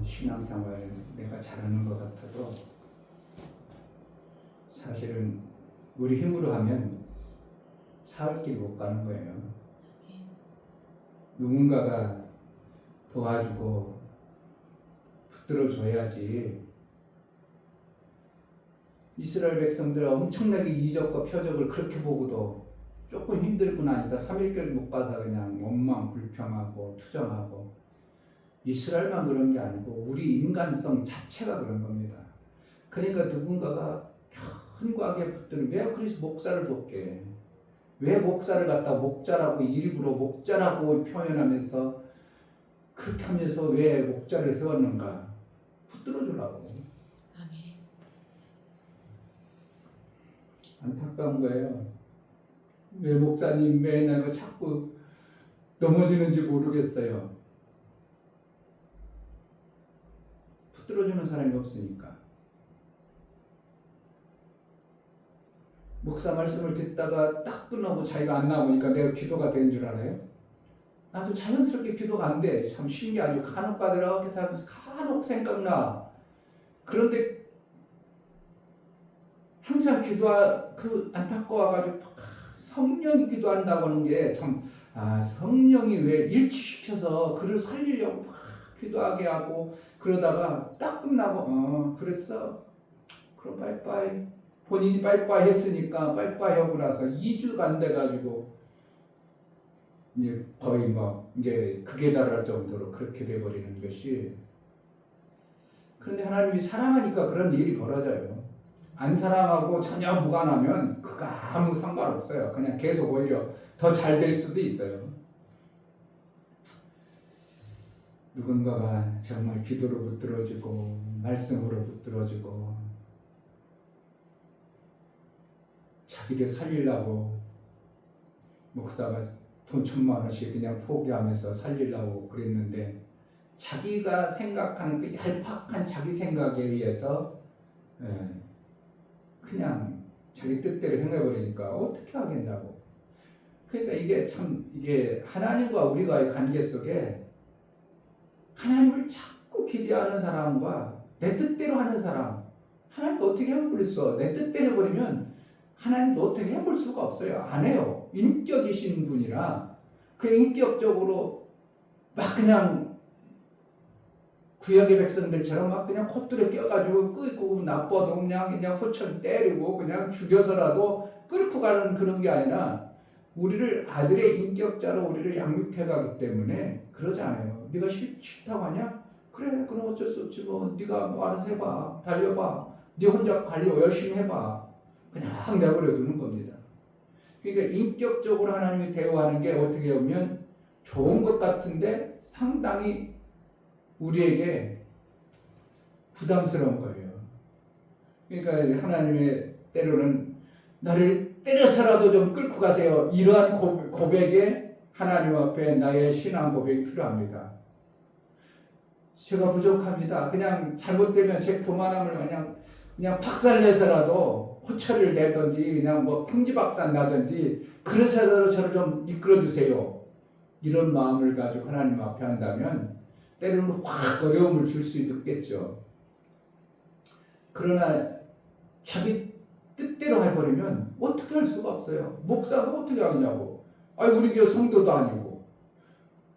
신앙생활 내가 잘하는 것 같아도 사실은 우리 힘으로 하면 사흘 길 못 가는 거예요. 누군가가 도와주고 붙들어줘야지. 이스라엘 백성들 엄청나게 이적과 표적을 그렇게 보고도 조금 힘들고 나니까 3일길 못 가서 그냥 원망 불평하고 투정하고, 이스라엘만 그런 게 아니고 우리 인간성 자체가 그런 겁니다. 그러니까 누군가가 견고하게 붙들면, 왜 그래서 목사를 돕게, 왜 목사를 갖다 목자라고 일부러 목자라고 표현하면서 그렇게 하면서 왜 목자를 세웠는가? 붙들어주려고. 아멘. 안타까운 거예요. 왜 목사님 왜 내가 자꾸 넘어지는지 모르겠어요. 붙들어주는 사람이 없으니까. 목사 말씀을 듣다가 딱 끝나고 자기가 안 나오니까 내가 기도가 되는 줄 알아요? 나도 자연스럽게 기도가 안 돼. 참 신기하죠. 간혹 받으라고 이렇게 하면서 간혹 생각나. 그런데 항상 안타까워가지고 성령이 기도한다고 하는 게 참, 성령이 왜 일치시켜서 그를 살리려고 막 기도하게 하고, 그러다가 딱 끝나고 그랬어? 그럼 빠이빠이. 본인이 빠이빠이 했으니까 빠이빠이 하고 나서 2주가 안 돼가지고 이제 거의 이제 극에 달할 정도로 그렇게 돼버리는 것이. 그런데 하나님이 사랑하니까 그런 일이 벌어져요. 안 사랑하고 전혀 무관하면 그거 아무 상관없어요. 그냥 계속 오히려 더 잘 될 수도 있어요. 누군가가 정말 기도로 붙들어주고 말씀으로 붙들어주고 자기를 살리려고, 목사가 돈 1,000,000원씩 그냥 포기하면서 살리려고 그랬는데 자기가 생각하는 그 얄팍한 자기 생각에 의해서 그냥 자기 뜻대로 행해버리니까 어떻게 하겠냐고. 그러니까 이게 하나님과 우리와의 관계 속에 하나님을 자꾸 기대하는 사람과 내 뜻대로 하는 사람, 하나님도 어떻게 해버렸어. 내 뜻대로 해버리면 하나님도 어떻게 해볼 수가 없어요. 안 해요. 인격이신 분이라 그 인격적으로 막 그냥 구약의 백성들처럼 막 그냥 콧들에 껴가지고 끄고 나빠도 그냥 후천 때리고 그냥 죽여서라도 끌고 가는 그런 게 아니라, 우리를 아들의 인격자로 우리를 양육해 가기 때문에 그러지 않아요. 네가 싫다고 하냐? 그래, 그럼 어쩔 수 없지 뭐. 네가 뭐 알아서 해봐. 달려봐. 네 혼자 관리 열심히 해봐. 그냥 내버려 두는 겁니다. 그러니까 인격적으로 하나님이 대우하는 게 어떻게 보면 좋은 것 같은데 상당히 우리에게 부담스러운 거예요. 그러니까 하나님의 때로는 나를 때려서라도 좀 끌고 가세요. 이러한 고백에 하나님 앞에 나의 신앙 고백이 필요합니다. 제가 부족합니다. 그냥 잘못되면 제 교만함을 그냥 박살내서라도 호철을 내든지 그냥 풍지박산 나든지 그래서라도 저를 좀 이끌어주세요. 이런 마음을 가지고 하나님 앞에 한다면 때로는 확 어려움을 줄 수도 있겠죠. 그러나 자기 뜻대로 해버리면 어떻게 할 수가 없어요. 목사가 어떻게 하냐고. 우리 교회 성도도 아니고.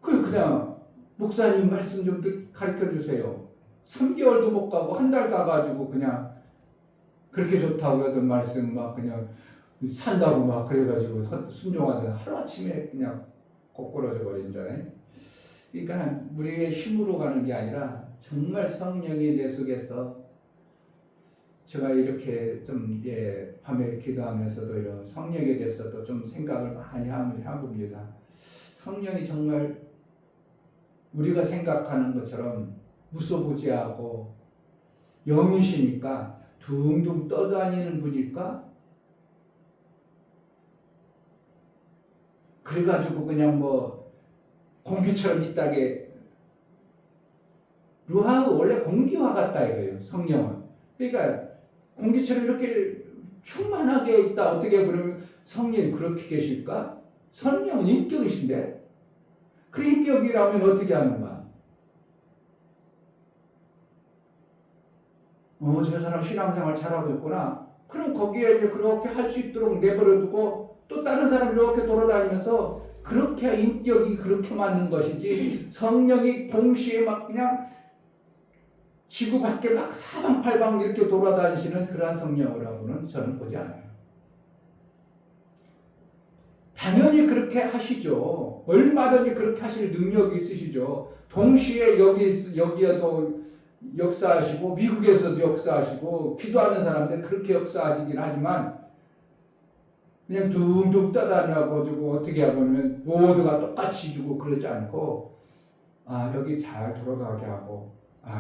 그냥 목사님 말씀 좀 가르쳐 주세요. 3개월도 못 가고 한 달 가가지고 그냥 그렇게 좋다고 하던 말씀 막 그냥 산다고 막 그래가지고 순종하자 하루아침에 그냥 고꾸라져 버린잖아요. 그러니까 우리의 힘으로 가는 게 아니라 정말 성령이 내 속에서, 제가 이렇게 좀 밤에 기도하면서도 이런 성령에 대해서도 좀 생각을 많이 해봅니다. 성령이 정말 우리가 생각하는 것처럼 무소부지하고 영이시니까 둥둥 떠다니는 분일까? 그래가지고 그냥 공기처럼 이 땅에, 루하가 원래 공기와 같다 이거예요. 성령은. 그러니까 공기처럼 이렇게 충만하게 있다. 어떻게 보면 성령이 그렇게 계실까? 성령은 인격이신데, 그 인격이라면 어떻게 하는가? 저 사람 신앙생활 잘하고 있구나. 그럼 거기에 이제 그렇게 할 수 있도록 내버려두고 또 다른 사람 이렇게 돌아다니면서 그렇게 인격이 그렇게 맞는 것이지 성령이 동시에 막 그냥 지구 밖에 막 사방팔방 이렇게 돌아다니시는 그러한 성령이라고는 저는 보지 않아요. 당연히 그렇게 하시죠. 얼마든지 그렇게 하실 능력이 있으시죠. 동시에 여기에도 역사하시고 미국에서도 역사하시고 기도하는 사람들 그렇게 역사하시긴 하지만 그냥 둥둥 떠다녀가지고 어떻게 하면 모두가 똑같이 주고 그러지 않고 여기 잘 돌아가게 하고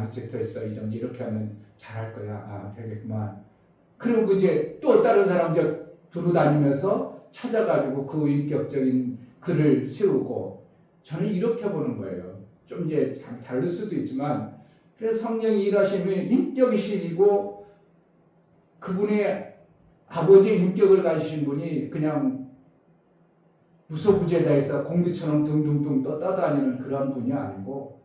이제 됐어 이 정도 이렇게 하면 잘할 거야 되겠구만. 그리고 이제 또 다른 사람들 두루다니면서 찾아가지고 그 인격적인 글을 세우고 저는 이렇게 보는 거예요. 좀 이제 다를 수도 있지만 그래서 성령이 일하시면 인격이시고 그분의 아버지의 인격을 가지신 분이 그냥 무소부재다해서 공기처럼 둥둥둥 떠다니는 그런 분이 아니고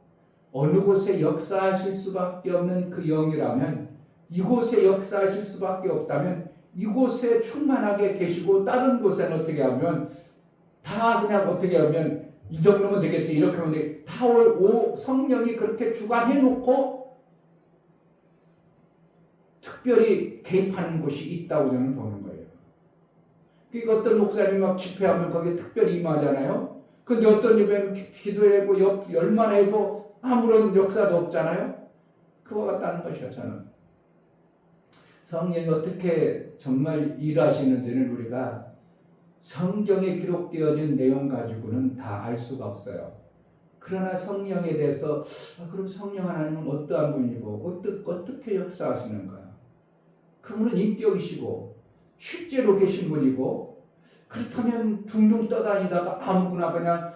어느 곳에 역사하실 수밖에 없는 그 영이라면 이곳에 역사하실 수밖에 없다면 이곳에 충만하게 계시고 다른 곳에는 어떻게 하면 다 그냥 어떻게 하면 이 정도면 되겠지 이렇게 하면 되겠지 다 성령이 그렇게 주관해 놓고 특별히 개입하는 곳이 있다고 저는 보는 거예요. 그러니까 어떤 목사님이 막 집회하면 거기에 특별히 임하잖아요. 근데 어떤 집회는 기도하고 열만 해도 아무런 역사도 없잖아요. 그와 같다는 것이요. 저는 성령이 어떻게 정말 일하시는지는 우리가 성경에 기록되어진 내용 가지고는 다 알 수가 없어요. 그러나 성령에 대해서 그럼 성령 하나님은 어떠한 분이고 어떻게 역사하시는가? 그분은 인격이시고 실제로 계신 분이고 그렇다면 둥둥 떠다니다가 아무거나 그냥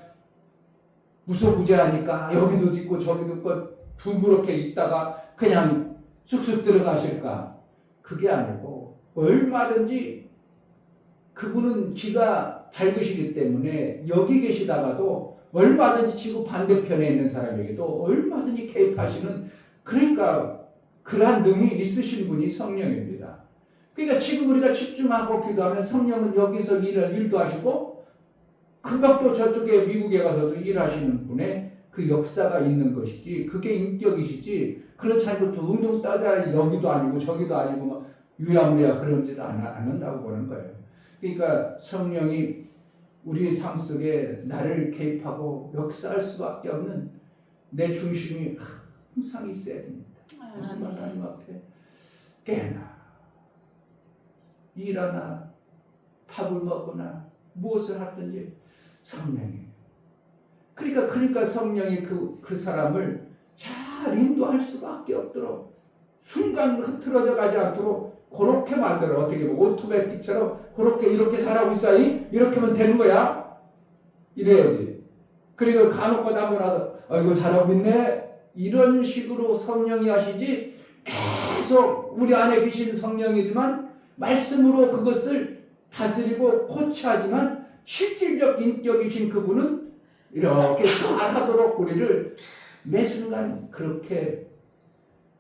무소부재하니까 여기도 있고 저기도 있고 둥그렇게 있다가 그냥 쑥쑥 들어가실까? 그게 아니고 얼마든지 그분은 지가 밝으시기 때문에 여기 계시다가도 얼마든지 지구 반대편에 있는 사람에게도 얼마든지 개입하시는 그러니까 그러한 능이 있으신 분이 성령입니다. 그러니까 지금 우리가 집중하고 기도하면 성령은 여기서 일도 하시고 금방 또 저쪽에 미국에 가서도 일하시는 분의 그 역사가 있는 것이지 그게 인격이시지 그렇지 않고 둥둥 따다 여기도 아니고 저기도 아니고 막 유야무야 그런지도 않는다고 보는 거예요. 그러니까 성령이 우리 삶 속에 나를 개입하고 역사할 수밖에 없는 내 중심이 항상 있어야 됩니다. 하나님 앞에 깨나 일하나 밥을 먹거나 무엇을 하든지 성령이에요. 그러니까 성령이 그 사람을 잘 인도할 수밖에 없도록 순간 흐트러져 가지 않도록 그렇게 만들어. 어떻게 보면 오토매틱처럼 그렇게 이렇게 잘하고 있어. 이렇게 하면 되는 거야. 이래야지. 그리고 간혹 가다 나서 이거 잘하고 있네. 이런 식으로 성령이 하시지 계속 우리 안에 계신 성령이지만 말씀으로 그것을 다스리고 코치하지만 실질적 인격이신 그분은 이렇게 잘하도록 우리를 매 순간 그렇게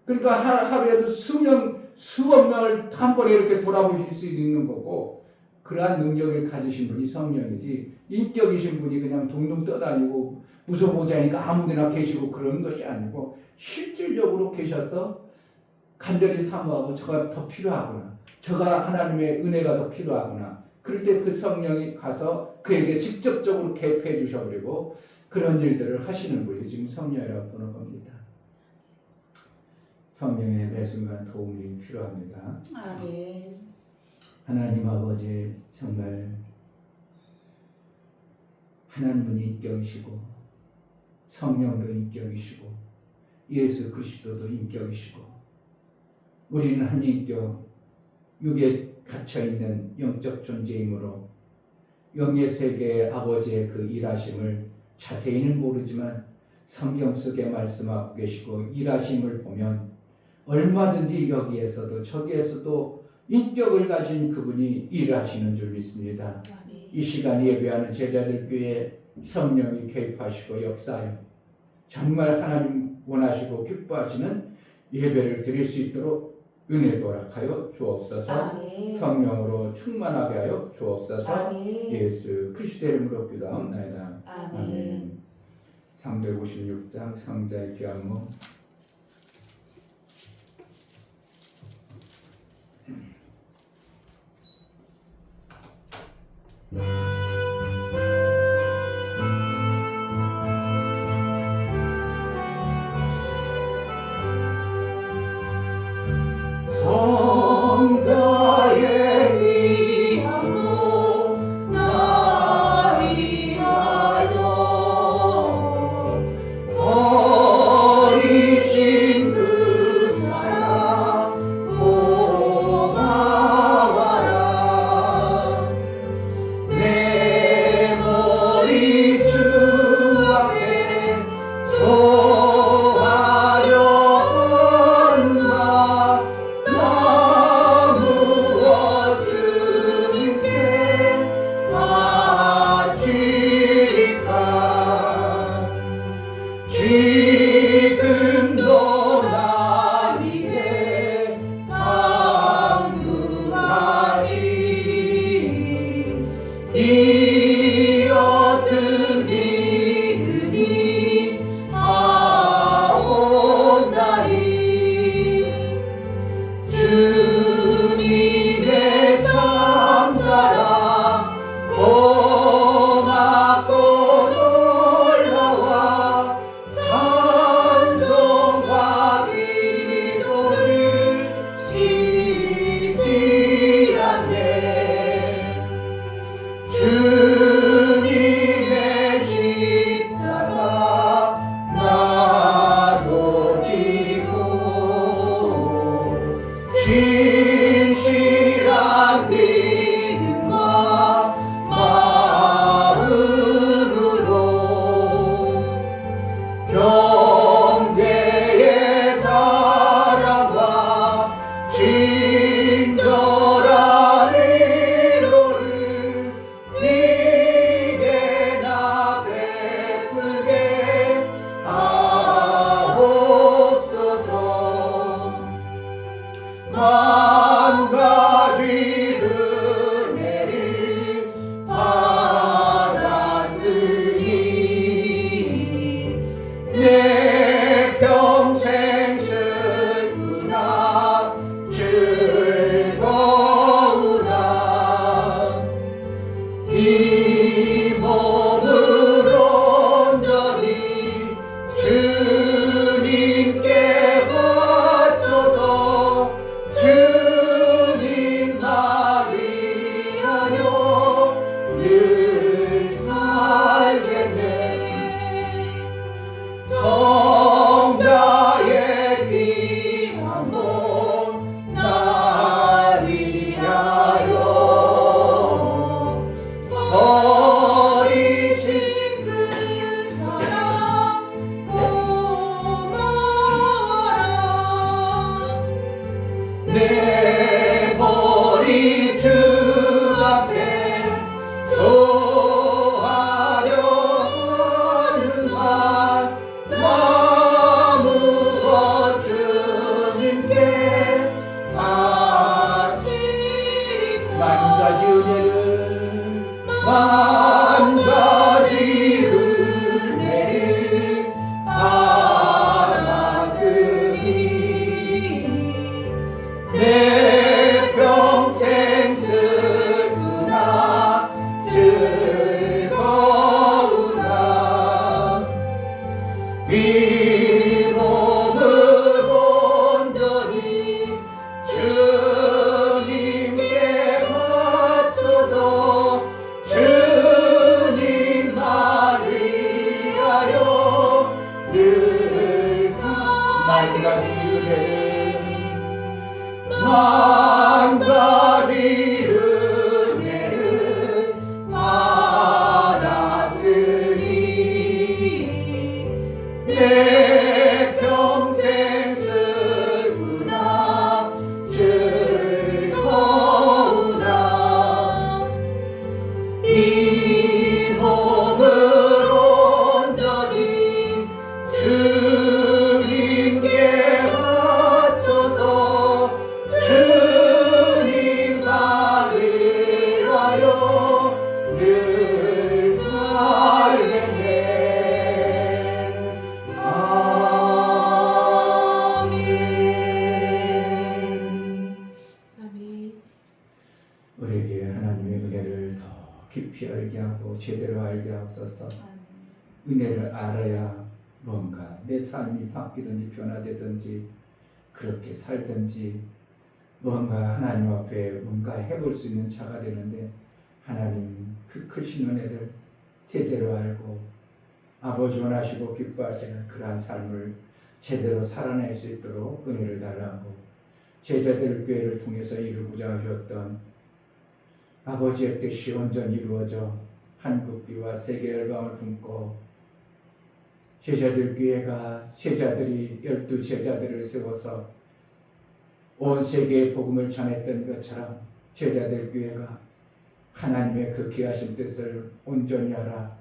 그러니까 하루에도 수억 명을 한 번에 이렇게 돌아보실 수 있는 거고 그러한 능력을 가지신 분이 성령이지 인격이신 분이 그냥 둥둥 떠다니고 무소부재하니까 아무데나 계시고 그런 것이 아니고 실질적으로 계셔서 간절히 사모하고 저가 더 필요하구나 저가 하나님의 은혜가 더 필요하구나 그럴 때 그 성령이 가서 그에게 직접적으로 개입해 주셔버리고 그런 일들을 하시는 분이 지금 성령이라고 보는 겁니다. 성령의 매 순간 도움이 필요합니다. 아멘. 하나님 아버지 정말 하나님은 인격이시고 성령도 인격이시고 예수 그리스도도 인격이시고 우리는 한 인격 육에 갇혀있는 영적 존재이므로 영의 세계의 아버지의 그 일하심을 자세히는 모르지만 성경 속에 말씀하고 계시고 일하심을 보면 얼마든지 여기에서도 저기에서도 인격을 가진 그분이 일하시는 줄 믿습니다. 이 시간 예배하는 제자들 교회에 성령이 개입하시고 역사하여 정말 하나님 원하시고 기뻐하시는 예배를 드릴 수 있도록 은혜도 허락하여 주옵소서. 아멘. 성령으로 충만하게 하여 주옵소서. 아멘. 예수 그리스도의 이름으로 기도하옵나이다. 아멘. 356장 성자의 귀한 몸. 성자의 귀한 몸 나 위하여 버리신 그 사랑 고마워라. 내 머리 주 앞에 조하려 한다. 나 무엇 주님께 바치리까. 지금도 나 위해 강구하신 이 어떤 믿음이 아옵나니. 주님의 참사랑 고맙고 놀라와 찬송과 기도를 쉬지 않네. 주님의 십자가 나도 지고 진실한 믿음과 마음으로 형제의 사랑과 친절한 위로를 네게 나 베풀게 하옵소서. 만 가지 은혜를 받았으니 내 평생 슬프나 즐거우나 이 몸을 온전히 주님께 바쳐서 주님 나 위하여 늘 살겠네. 성자의 귀한 몸 나 위하여 버리신 그 사랑 고마워라. 내 머리 주 앞에 조하려 하는 말 나 무엇 주님께 바치리까. 만 가지 은혜를 받았으니 내 평생 슬프나 즐거우나 이 몸을 온전히 주님께 바쳐서 주님 날 위하여 늘 살겠네. 만 가지 은혜를 받았으니 내 평생 슬프나 즐거우나 이 몸을 온전히 주님께 바쳐서 제대로 알게 하옵소서. 은혜를 알아야 뭔가 내 삶이 바뀌든지 변화되든지 그렇게 살든지 뭔가 하나님 앞에 뭔가 해볼 수 있는 자가 되는데, 하나님 그 크신 은혜를 제대로 알고 아버지 원하시고 기뻐하시는 그러한 삶을 제대로 살아낼 수 있도록 은혜를 달라고, 제자들 교회를 통해서 이루고자 하셨던 아버지의 뜻이 온전히 이루어져 한국교회와 세계 열방을 품고 제자들 교회가 제자들이 12제자들을 세워서 온 세계에 복음을 전했던 것처럼 제자들 교회가 하나님의 그 귀하신 뜻을 온전히 알아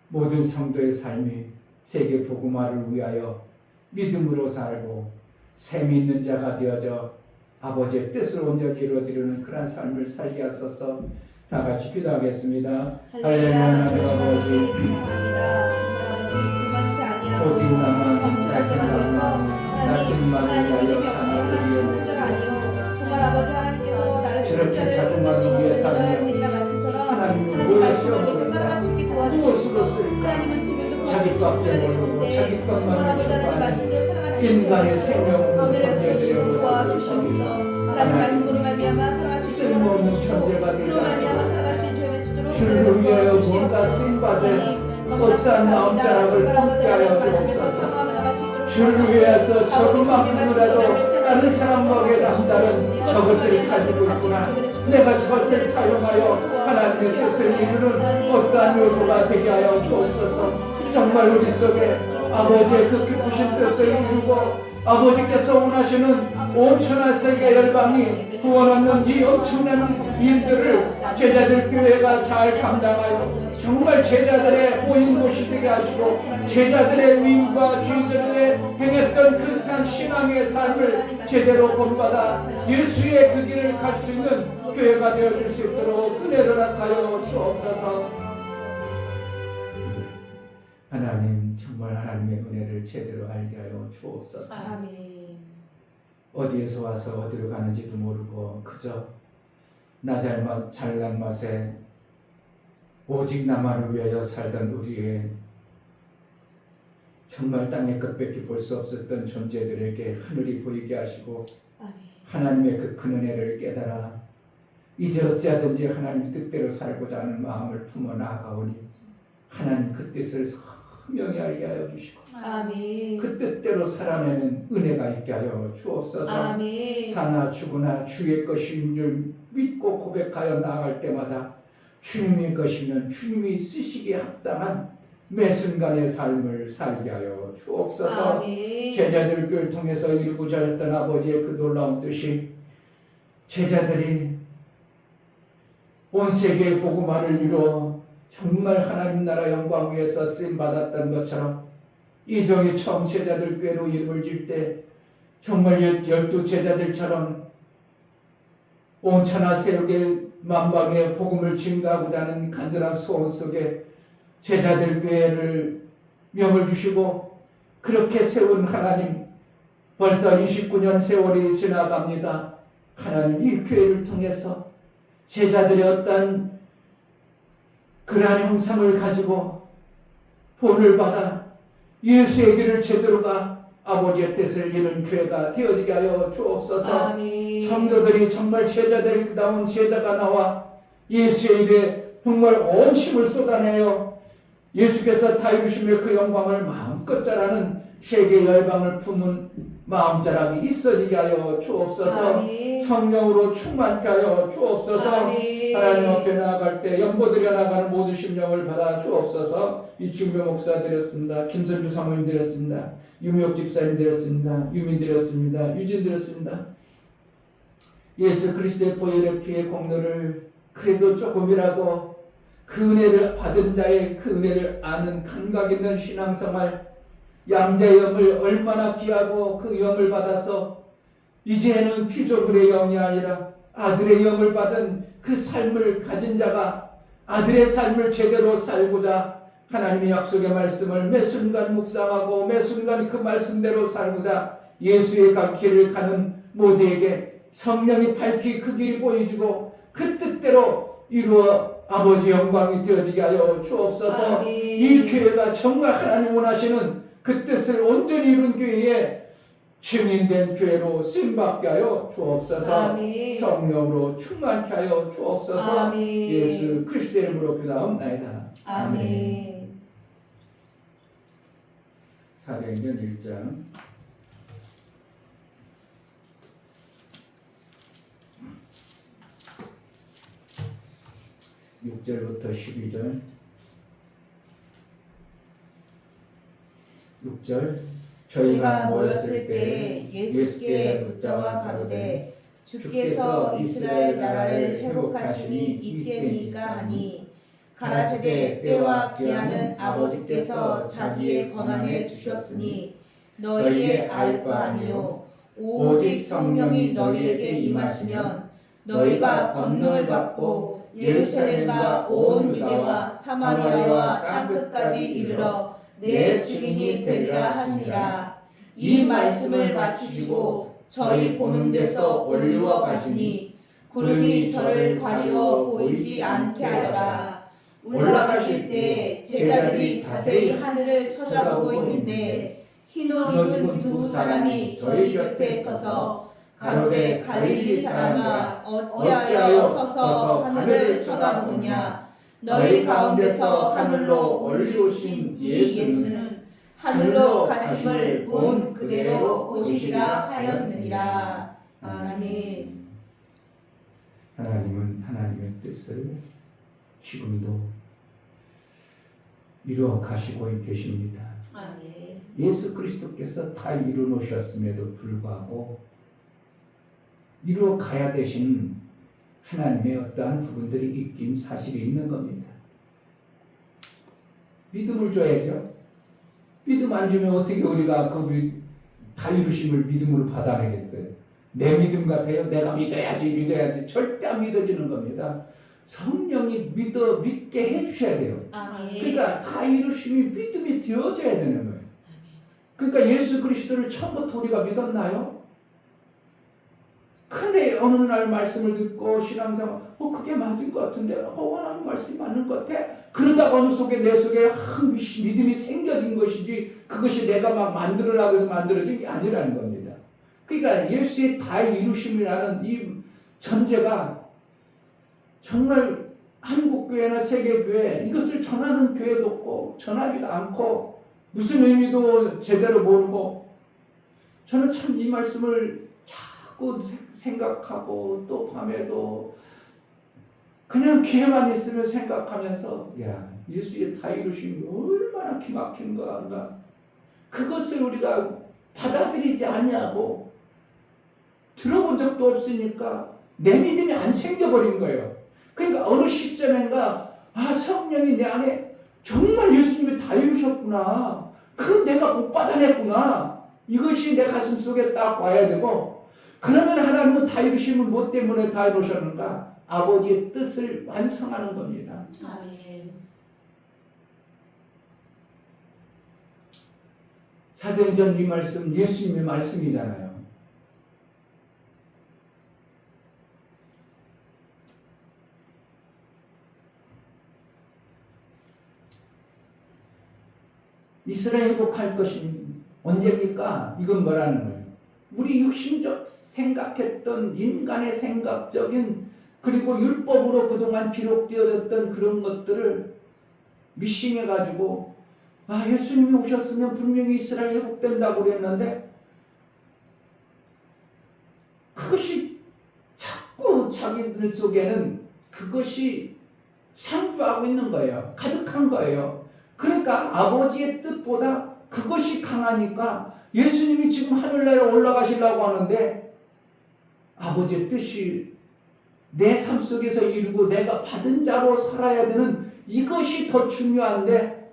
모든 성도의 삶이 세계 복음화를 위하여 믿음으로 살고 새 믿는 자가 되어져 아버지의 뜻을 온전히 이루어드리는 그런 삶을 살게 하소서. 다 같이 기도하겠습니다. 할렐루야. 아버지 감사합니다. 정말 아버지 그만치 아니하고 오직 나만 범죄할 때가 되어서 하나님 믿음이 없이 하나님 듣는 자가 아니요 정말 아버지 하나님께서 나를 저렇게 자를 자꾸만 듣는 위해 것이 살며 있으리라 말씀처럼 하나님은 하나님 무엇을 말씀을 믿고 따라갈 수 있게 무엇으로 도와주시옵소서. 쓸까? 하나님은 지금도 자기 것대로 모르고 자기 살아계시는데 것만 정말 아버지 하나님 주시고 말씀대로 살아갈 수 있게 인간의 생명을 오늘의 존재되어 부르심을 도와주시옵소서. 하나님 말씀으로 말미암아 살아갈 수 있도록 쓸모없는 해주시고 존재가 되지 그로 말미암아 살아갈 수 있도록 주를 위하여 뭔가 쓰임받을 어떠한 마음 자락을 품게 하여 주옵소서. 주를 위해서 저것만큼이라도 다른 사람에게 남다른 저것을 가지고 있구나, 내가 저것을 사용하여 하나님의 뜻을 이루는 어떠한 요소가 되게 하여 주옵소서. 정말 우리 속에 아버지의 그 기쁘신 뜻을 이루고 아버지께서 원하시는 온천하 세계 열방이 구원 얻는 이 엄청난 일들을 제자들 교회가 잘 감당하여 정말 제자들의 모인 곳이 되게 하시고 제자들의 위임과 주인들의 행했던 그 산 신앙의 삶을 제대로 본받아 예수의 그 길을 갈 수 있는 교회가 되어줄 수 있도록 은혜를 허락하여 주옵소서. 하나님 정말 하나님의 은혜를 제대로 알게 하여 주옵소서. 아멘. 어디에서 와서 어디로 가는지도 모르고 그저 나 잘난 맛에 오직 나만을 위하여 살던 우리의 정말 땅의 끝밖에 볼 수 없었던 존재들에게 하늘이 보이게 하시고 아멘. 하나님의 그 큰 은혜를 깨달아 이제 어찌하든지 하나님 뜻대로 살고자 하는 마음을 품어 나아가오니 하나님 그 뜻을 선명히 알게 하여 주시고 아멘. 그 뜻대로 살아내는 은혜가 있게 하여 주옵소서. 아멘. 사나 죽으나 주의 것인 줄 믿고 고백하여 나아갈 때마다 주님의 것이면 주님이 쓰시기에 합당한 매 순간의 삶을 살게 하여 주옵소서. 아멘. 제자들 교회를 통해서 이루고자 했던 아버지의 그 놀라운 뜻이 제자들이 온 세계의 복음화를 이루어 정말 하나님 나라 영광 위에서 쓰임받았던 것처럼 이종이 처음 제자들 교회로 이름을 질 때 정말 12제자들처럼 온천하 세계 만방의 복음을 증가하고자 하는 간절한 소원 속에 제자들 교회를 명을 주시고 그렇게 세운 하나님, 벌써 29년 세월이 지나갑니다. 하나님 이 교회를 통해서 제자들의 어떤 그러한 형상을 가지고 본을 받아 예수의 길을 제대로 가 아버지의 뜻을 이룬 교회가 되어지게 하여 주옵소서. 아멘. 성도들이 정말 제자들다운 제자가 나와 예수의 일에 정말 온 힘을 쏟아내어 예수께서 다 이루시며 그 영광을 마음껏 자라는 세계 열방을 품은 마음 자락이 있어지게 하여 주옵소서. 아멘. 성령으로 충만케 하여 주옵소서. 아멘. 하나님 앞에 나아갈 때 연보드려 나가는 모든 심령을 받아 주옵소서. 이충배 목사 드렸습니다. 김선주 사모님 드렸습니다. 유미옥 집사님 드렸습니다. 유민 드렸습니다. 유진 드렸습니다. 예수 그리스도의 보혈의 피의 공로를 그래도 조금이라도 그 은혜를 받은 자의 그 은혜를 아는 감각 있는 신앙생활, 양자의 영을 얼마나 귀하고 그 영을 받아서 이제는 피조물의 영이 아니라 아들의 영을 받은 그 삶을 가진 자가 아들의 삶을 제대로 살고자 하나님의 약속의 말씀을 매 순간 묵상하고 매 순간 그 말씀대로 살고자 예수의 길을 가는 모두에게 성령이 밝히 그 길이 보여주고 그 뜻대로 이루어 아버지 영광이 되어지게 하여 주옵소서. 아멘. 이 교회가 정말 하나님 원하시는 그 뜻을 온전히 이룬 교회에 증인된 교회로 쓰임받게 하여 주옵소서. 아멘. 성령으로 충만케 하여 주옵소서. 아멘. 예수 그리스도의 이름으로 기도하옵나이다. 아멘. 사도행전 1장 6절부터 12절. 6절. 저희가 모였을 때 예수께 묻자와 가로되 주께서 이스라엘 나라를 회복하심이 이때니까 하니 가라사대 때와 기한은 아버지께서 자기의 권한에 주셨으니 너희의 알 바 아니요 오직 성령이 너희에게 임하시면 너희가 권능을 받고 예루살렘과 온 유대와 사마리아와 땅끝까지 이르러 내 증인이 되리라 하시니라. 이 말씀을 마치시고 저희 보는 데서 올리워 가시니 구름이 저를 가리워 보이지 않게 하다가 올라가실 때 제자들이 자세히 하늘을 쳐다보고 있는데 흰옷 입은 두 사람이 저희 곁에 서서 가로되 갈릴리 사람아 어찌하여 서서 하늘을 쳐다보느냐. 너희 가운데서 하늘로 올리우신 이 예수는 하늘로 가심을 본 그대로 오시리라 하였느니라. 아멘. 하나님은 하나님의 뜻을 지금도 이루어 가시고 계십니다. 아멘. 예수 그리스도께서 다 이루어 놓으셨음에도 불구하고 이루어 가야 되신 하나님의 어떠한 부분들이 있긴 사실이 있는 겁니다. 믿음을 줘야죠. 믿음 안 주면 어떻게 우리가 다 이루심을 믿음으로 받아내겠어요? 내 믿음 같아요? 내가 믿어야지. 절대 안 믿어지는 겁니다. 성령이 믿게 해주셔야 돼요. 아멘. 그러니까 다 이루심이 믿음이 되어져야 되는 거예요. 그러니까 예수 그리스도를 처음부터 우리가 믿었나요? 근데 어느 날 말씀을 듣고 신앙생활 그게 맞은 것 같은데 하나님 말씀이 맞는 것 같아. 그러다가 어느 내 속에 믿음이 생겨진 것이지 그것이 내가 막 만들으려고 해서 만들어진 게 아니라는 겁니다. 그러니까 예수의 다 이루심이라는 이 전제가 정말 한국교회나 세계교회 이것을 전하는 교회도 없고 전하지도 않고 무슨 의미도 제대로 모르고 저는 참 이 말씀을 자꾸 생각하고 또 밤에도 그냥 기회만 있으면 생각하면서 야 예수의 다 이루심이 얼마나 기막힌 건가. 그것을 우리가 받아들이지 않냐고 들어본 적도 없으니까 내 믿음이 안 생겨버린 거예요. 그러니까 어느 시점인가 성령이 내 안에 정말 예수님이 다 이루셨구나. 그 내가 못 받아냈구나. 이것이 내 가슴 속에 딱 와야 되고 그러면 하나님은 다 이루심을 뭐 때문에 다 이루셨는가? 아버지의 뜻을 완성하는 겁니다. 아멘. 사도행전 이 말씀 예수님의 말씀이잖아요. 이스라엘 회복할 것이 언제입니까? 이건 뭐라는 거예요? 우리 육신적 생각했던 인간의 생각적인 그리고 율법으로 그동안 기록되어졌던 그런 것들을 미싱해가지고 예수님이 오셨으면 분명히 이스라엘 회복된다고 그랬는데 그것이 자꾸 자기들 속에는 그것이 상주하고 있는 거예요. 가득한 거예요. 그러니까 아버지의 뜻보다 그것이 강하니까 예수님이 지금 하늘나라에 올라가시려고 하는데 아버지의 뜻이 내 삶 속에서 이루고 내가 받은 자로 살아야 되는 이것이 더 중요한데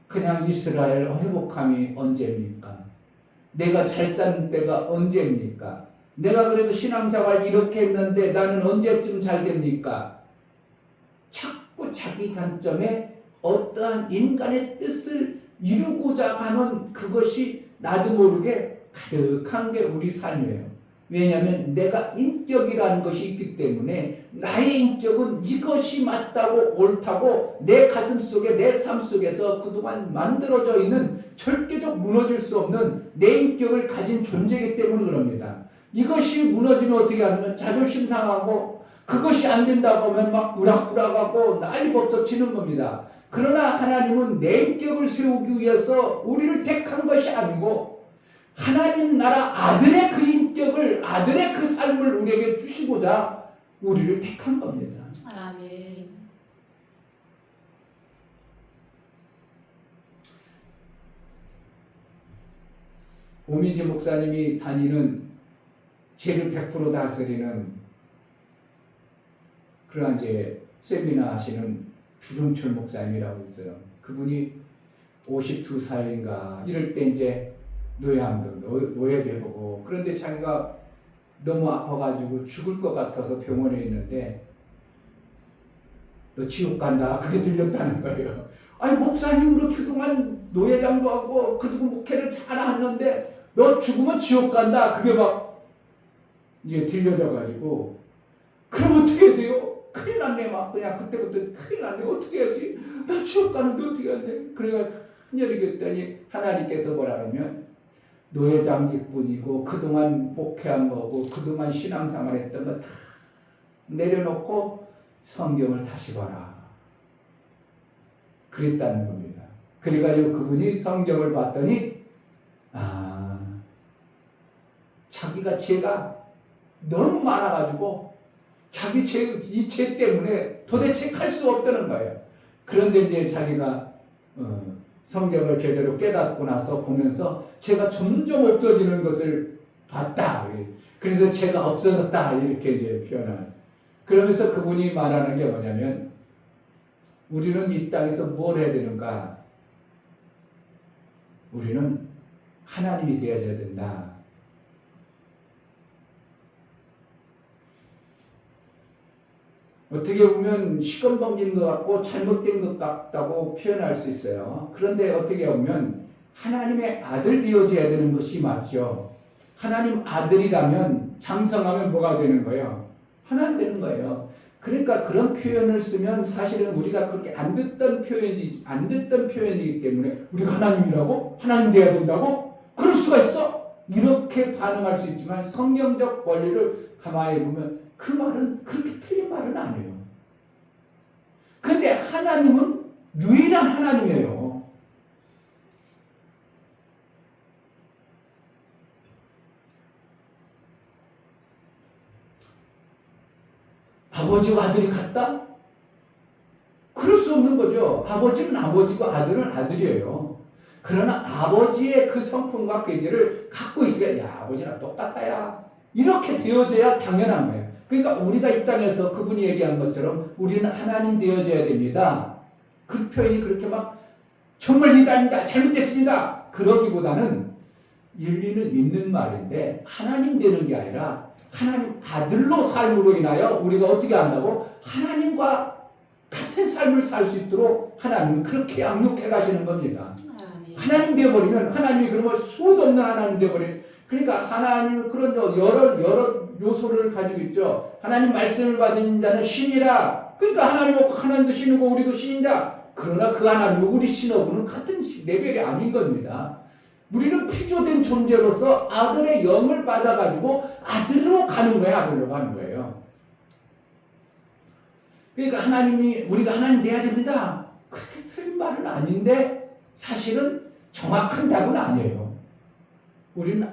그냥 이스라엘 회복함이 언제입니까? 내가 잘 사는 때가 언제입니까? 내가 그래도 신앙생활 이렇게 했는데 나는 언제쯤 잘 됩니까? 자꾸 자기 관점에 어떠한 인간의 뜻을 이루고자 하는 그것이 나도 모르게 가득한 게 우리 삶이에요. 왜냐하면 내가 인격이라는 것이 있기 때문에 나의 인격은 이것이 맞다고 옳다고 내 가슴 속에 내 삶 속에서 그동안 만들어져 있는 절대적 무너질 수 없는 내 인격을 가진 존재이기 때문에 그럽니다. 이것이 무너지면 어떻게 하냐면 자존심 상하고 그것이 안 된다고 하면 막 우락부락하고 난리 법석치는 겁니다. 그러나 하나님은 내 인격을 세우기 위해서 우리를 택한 것이 아니고 하나님 나라 아들의 그 인격을 아들의 그 삶을 우리에게 주시고자 우리를 택한 겁니다. 아멘. 오민지 목사님이 다니는 죄를 100% 다스리는 그러한 이제 세미나 하시는 주종철 목사님이라고 있어요. 그분이 52살인가 이럴 때 이제 노예되고 그런데 자기가 너무 아파가지고 죽을 것 같아서 병원에 있는데 너 지옥 간다 그게 들렸다는 거예요. 아니 목사님으로 그동안 노예장도 하고 그동안 목회를 잘했는데 너 죽으면 지옥 간다 그게 막 이제 들려져가지고 그럼 어떻게 해야 돼요? 큰일 났네 막 그냥 그때부터 큰일 났네 어떻게 해야지? 나 지옥 가는데 어떻게 해야 돼? 그래가 큰절이 그랬더니 하나님께서 뭐라 하면 노예장직뿐이고 그동안 목회한 거고 그동안 신앙생활 했던 거 다 내려놓고 성경을 다시 봐라 그랬다는 겁니다. 그래가지고 그분이 성경을 봤더니 자기가 죄가 너무 많아가지고 자기 이 죄 때문에 도대체 갈 수 없다는 거예요. 그런데 이제 자기가 성경을 제대로 깨닫고 나서 보면서 죄가 점점 없어지는 것을 봤다. 그래서 죄가 없어졌다 이렇게 이제 표현을. 그러면서 그분이 말하는 게 뭐냐면 우리는 이 땅에서 뭘 해야 되는가? 우리는 하나님이 되어져야 된다. 어떻게 보면 시건방진 것 같고 잘못된 것 같다고 표현할 수 있어요. 그런데 어떻게 보면 하나님의 아들 되어져야 되는 것이 맞죠. 하나님 아들이라면 장성하면 뭐가 되는 거예요? 하나님 되는 거예요. 그러니까 그런 표현을 쓰면 사실은 우리가 그렇게 안 듣던 표현이기 때문에 우리가 하나님이라고? 하나님 돼야 된다고? 그럴 수가 있어? 이렇게 반응할 수 있지만 성경적 원리를 가만히 보면 그 말은 그렇게 틀린 말은 아니에요. 그런데 하나님은 유일한 하나님이에요. 아버지와 아들이 같다? 그럴 수 없는 거죠. 아버지는 아버지고 아들은 아들이에요. 그러나 아버지의 그 성품과 계절을 갖고 있어야 야 아버지랑 똑같다 야 이렇게 되어져야 당연한 거예요. 그러니까 우리가 이 땅에서 그분이 얘기한 것처럼 우리는 하나님 되어져야 됩니다. 그 표현이 그렇게 막 정말 이단이다 잘못됐습니다 그러기보다는 일리는 있는 말인데 하나님 되는 게 아니라 하나님 아들로 삶으로 인하여 우리가 어떻게 한다고? 하나님과 같은 삶을 살 수 있도록 하나님은 그렇게 양육해 가시는 겁니다. 하나님 되어버리면 하나님이 그러면 수도 없는 하나님 되어버리면 그러니까 하나님은 그런 여러 요소를 가지고 있죠. 하나님 말씀을 받은 자는 신이라. 그러니까 하나님도 신이고 우리도 신이다. 그러나 그 하나님과 우리 신하고는 같은 레벨이 아닌 겁니다. 우리는 피조된 존재로서 아들의 영을 받아가지고 아들로 가는 거예요. 아들로 가는 거예요. 그러니까 우리가 하나님 돼야 됩니다. 그렇게 틀린 말은 아닌데 사실은 정확한 답은 아니에요. 우리는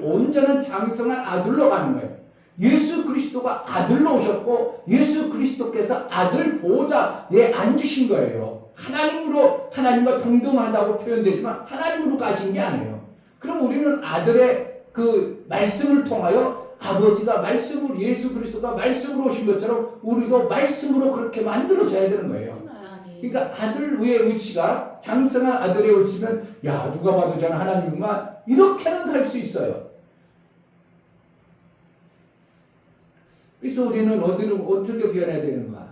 온전한 장성한 아들로 가는 거예요. 예수 그리스도가 아들로 오셨고 예수 그리스도께서 아들 보호자에 앉으신 거예요. 하나님과 동등하다고 표현되지만 하나님으로 가신 게 아니에요. 그럼 우리는 아들의 그 말씀을 통하여 아버지가 말씀으로 예수 그리스도가 말씀으로 오신 것처럼 우리도 말씀으로 그렇게 만들어져야 되는 거예요. 그러니까 아들 위의 위치가 장성한 아들의 위치면 야 누가 봐도 저는 하나님만 이렇게는 갈 수 있어요. 그래서 우리는 어떻게 변해야 되는가?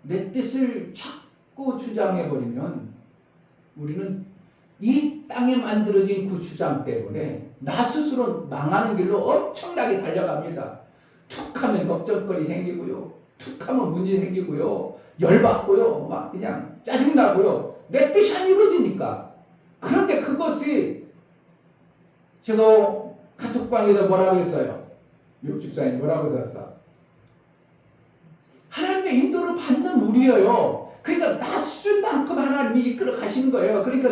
내 뜻을 자꾸 주장해버리면 우리는 이 땅에 만들어진 구추장 때문에 나 스스로 망하는 길로 엄청나게 달려갑니다. 툭하면 걱정거리 생기고요. 툭하면 문제 생기고요. 열받고요. 막 그냥 짜증나고요. 내 뜻이 안 이루어지니까. 그런데 그것이 제가 카톡방에서 뭐라고 했어요? 육집사님 뭐라고 썼어? 하나님의 인도를 받는 우리예요. 그러니까 나 수준만큼 하나님이 이끌어 가시는 거예요. 그러니까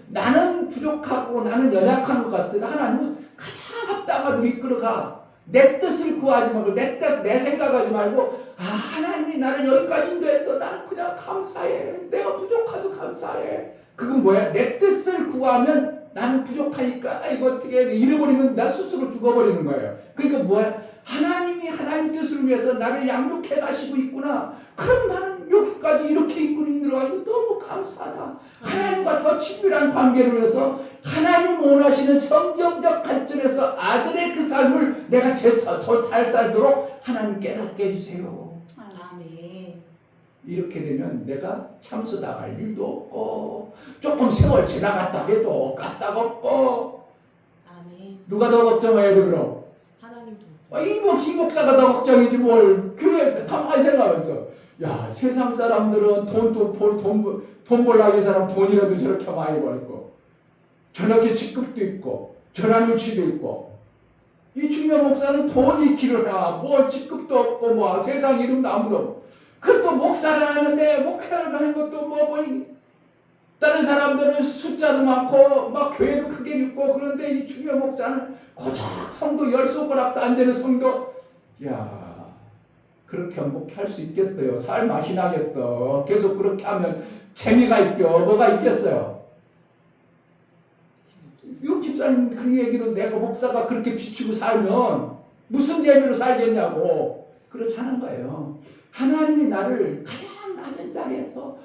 나는 부족하고 나는 연약한 것 같아도 하나님은 가장 합당하도록 이끌어가. 내 뜻을 구하지 말고 내 생각하지 말고 하나님이 나를 여기까지 인도했어. 나는 그냥 감사해. 내가 부족하도 감사해. 그건 뭐야? 내 뜻을 구하면 나는 부족하니까 이거 어떻게 해? 잃어버리면 나 스스로 죽어버리는 거예요. 그러니까 뭐야? 하나님이 하나님 뜻을 위해서 나를 양육해 가시고 있구나. 그럼 나는 여기까지 이렇게 이끌어 들어가 이거 너무 감사하다. 하나님과 더 친밀한 관계를 위해서 하나님 원하시는 성경적 관점에서 아들의 그 삶을 내가 더 잘 살도록 하나님 깨닫게 해주세요. 아멘. 이렇게 되면 내가 참수 당할 일도 없고 조금 세월 지나갔다 해도 까딱없고 아멘. 누가 더 걱정해요 그럼? 하나님도. 이 목사가 더 걱정이지 뭘. 교회 가만히 생각해서 야 세상 사람들은 돈 벌라고 이 사람 돈이라도 저렇게 많이 벌고 저렇게 직급도 있고 저런 위치도 있고 이 중요 목사는 돈이 길어나 뭐 직급도 없고 뭐 세상 이름도 아무도 없고 그것도 목사를 하는데 목회를 하는 것도 뭐 다른 사람들은 숫자도 많고 막 교회도 크게 있고 그런데 이 중요 목사는 고작 성도 10손가락도 안 되는 성도. 야 그렇게 목회할 수 있겠어요? 살 맛이 나겠어? 계속 그렇게 하면 재미가 있겨? 뭐가 있겠어요? 육 집사님 그 얘기로 내가 목사가 그렇게 비추고 살면 무슨 재미로 살겠냐고. 그렇지 않은 거예요. 하나님이 나를 가장 낮은 자리에서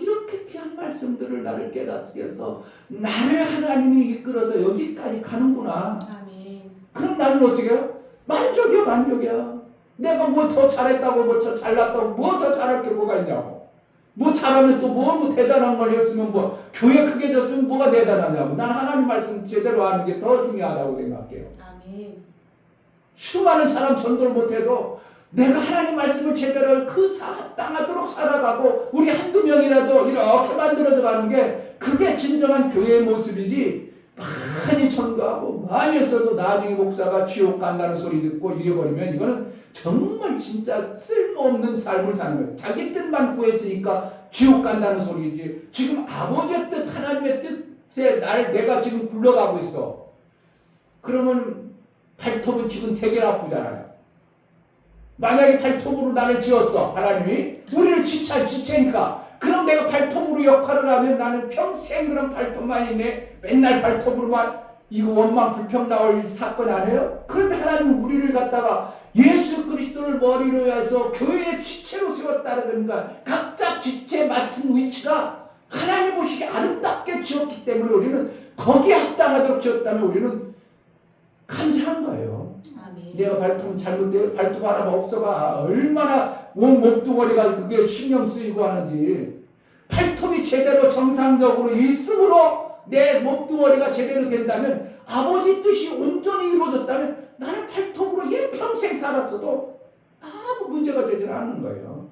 이렇게 귀한 말씀들을 나를 깨닫게 해서 나를 하나님이 이끌어서 여기까지 가는구나. 아멘. 그럼 나는 어떻게 해요? 만족이야. 내가 뭐 더 잘했다고 뭐 더 잘났다고 뭐 더 잘할 게 뭐가 있냐고. 뭐 잘하면 또 뭐 대단한 걸 했으면 뭐 교회 크게 졌으면 뭐가 대단하냐고. 난 하나님 말씀 제대로 하는 게 더 중요하다고 생각해요. 아멘. 수많은 사람 전도를 못해도 내가 하나님 말씀을 제대로 합당하도록 살아가고 우리 한두 명이라도 이렇게 만들어져 가는 게 그게 진정한 교회의 모습이지. 많이 전도하고 많이 했어도 나중에 목사가 지옥 간다는 소리 듣고 잃어버리면 이거는 정말 진짜 쓸모없는 삶을 사는 거예요. 자기 뜻만 구했으니까 지옥 간다는 소리지. 지금 아버지의 뜻 하나님의 뜻에 내가 지금 굴러가고 있어. 그러면 발톱은 지금 되게 나쁘잖아요. 만약에 발톱으로 나를 지었어 하나님이 우리를 지체니까 그럼 내가 발톱으로 역할을 하면 나는 평생 그런 발톱만 있네. 맨날 발톱으로만 이거 원망 불평 나올 사건 아니에요? 그런데 하나님은 우리를 갖다가 예수 그리스도를 머리로 해서 교회의 지체로 세웠다든가 각자 지체에 맡은 위치가 하나님 보시기에 아름답게 지었기 때문에 우리는 거기에 합당하도록 지었다면 우리는 감사한 거예요. 아멘. 내가 발톱은 잘못되어 발톱 하나가 없어가 얼마나 온 몸뚱어리가 그게 신경 쓰이고 하는지. 발톱이 제대로 정상적으로 있음으로 내 몸뚱어리가 제대로 된다면 아버지 뜻이 온전히 이루어졌다면 나는 발톱으로 일평생 살았어도 아무 문제가 되지 않는 거예요.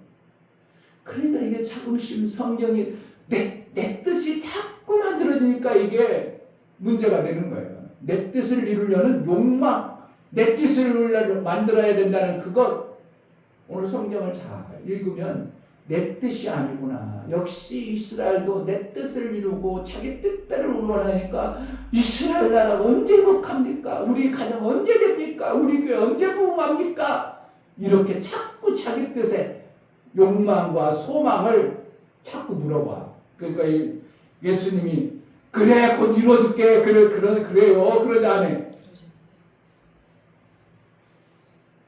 그러니까 이게 자긍심 성경이 내 뜻이 자꾸 만들어지니까 이게 문제가 되는 거예요. 내 뜻을 이루려는 욕망, 내 뜻을 만들어야 된다는 그것. 오늘 성경을 잘 읽으면 내 뜻이 아니구나. 역시 이스라엘도 내 뜻을 이루고 자기 뜻대로 원하니까 이스라엘 나라가 언제 회복합니까? 우리 가정 언제 됩니까? 우리 교회 언제 부흥합니까? 이렇게 자꾸 자기 뜻에 욕망과 소망을 자꾸 물어봐. 그러니까 예수님이 그래 곧 이루어줄게 그래요 그러지 않아요.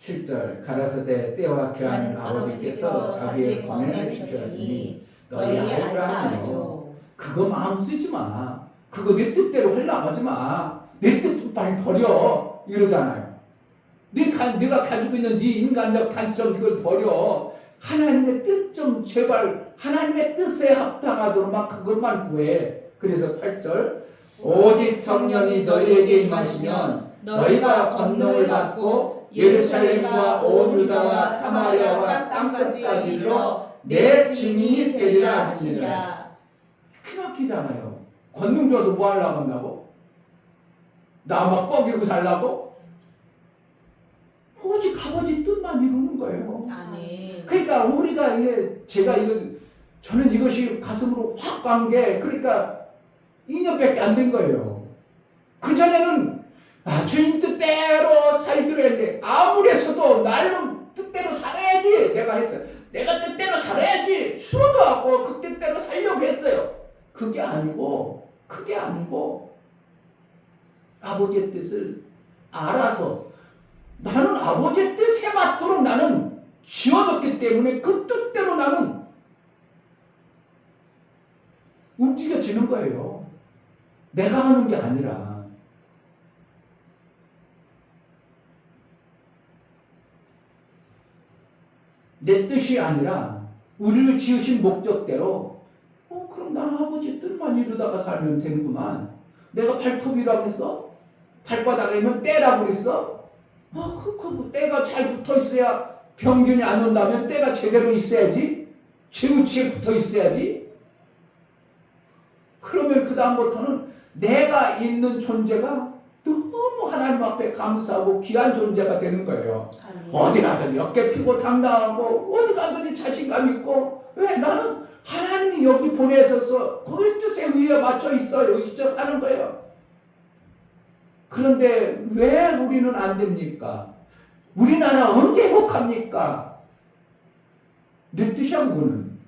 7절 가라사대 때와 귀한 아버지께서 자기의 권한을 주셨으니 너희 알 바 아니요. 그거 마음 쓰지 마. 그거 내 뜻대로 하려고 하지 마. 내 뜻 빨리 버려 이러잖아요. 네가 가지고 있는 네 인간적 단점 그걸 버려. 하나님의 뜻 좀 제발 하나님의 뜻에 합당하도록 막 그것만 구해. 그래서 8절 오직 성령이 너희에게 임하시면 너희가 권능을 받고 예루살렘과 온 유다와 사마리아와 땅끝까지 이르러 내 증인이 되리라 하시니라. 크나키잖아요. 권능 줘서 뭐 하려고 한다고? 나 막 뻐기고 살라고? 오직 아버지 뜻만 이루는 거예요. 아멘. 그러니까 우리가 저는 이것이 가슴으로 확 간 게 그러니까 2년밖에 안 된 거예요. 그 전에는 주인 뜻대로 살기로 했는데 아무래서도 나는 뜻대로 살아야지 내가 했어요. 내가 뜻대로 살아야지 수고도 하고 그 뜻대로 살려고 했어요. 그게 아니고 아버지의 뜻을 알아서 나는 아버지의 뜻에 맞도록 나는 지어졌기 때문에 그 뜻대로 나는 움직여지는 거예요. 내가 하는 게 아니라. 내 뜻이 아니라 우리를 지으신 목적대로 그럼 나는 아버지 뜻만 이루다가 살면 되는구만. 내가 발톱이라고 했어? 발바닥에면 때라고 그랬어? 그 때가 잘 붙어 있어야 병균이 안 온다면 때가 제대로 있어야지. 제우치에 붙어 있어야지. 그러면 그 다음부터는 내가 있는 존재가 너무 하나님 앞에 감사하고 귀한 존재가 되는 거예요. 아멘. 어디 가든지 어깨 피고 당당하고 어디 가든지 자신감 있고. 왜? 나는 하나님이 여기 보내셔서 거기 뜻에 의해 맞춰 있어요. 있어 사는 거예요. 그런데 왜 우리는 안 됩니까? 우리나라 언제 행복합니까? 내 뜻이야 그거는.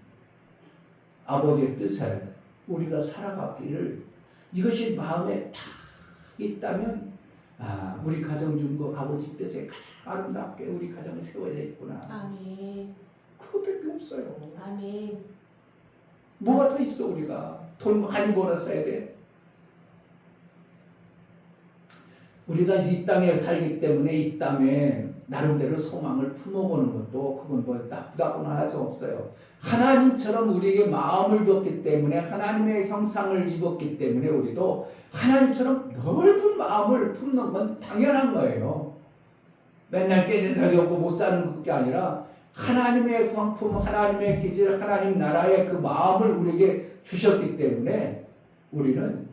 아버지의 뜻에 우리가 살아가기를 이것이 마음에 다 있다면 우리 가정 준 거 아버지 뜻에 가장 아름답게 우리 가정을 세워야 있구나. 아멘. 그것밖에 없어요. 아멘. 뭐가 더 있어 우리가. 돈 많이 벌어서 해야 돼. 우리가 이 땅에 살기 때문에 이 땅에 나름대로 소망을 품어보는 것도 그건 뭐 나쁘다고는 할 수 없어요. 하나님처럼 우리에게 마음을 줬기 때문에 하나님의 형상을 입었기 때문에 우리도 하나님처럼 넓은 마음을 품는 건 당연한 거예요. 맨날 깨져서 없고 못 사는 게 아니라 하나님의 성품, 하나님의 기질, 하나님 나라의 그 마음을 우리에게 주셨기 때문에 우리는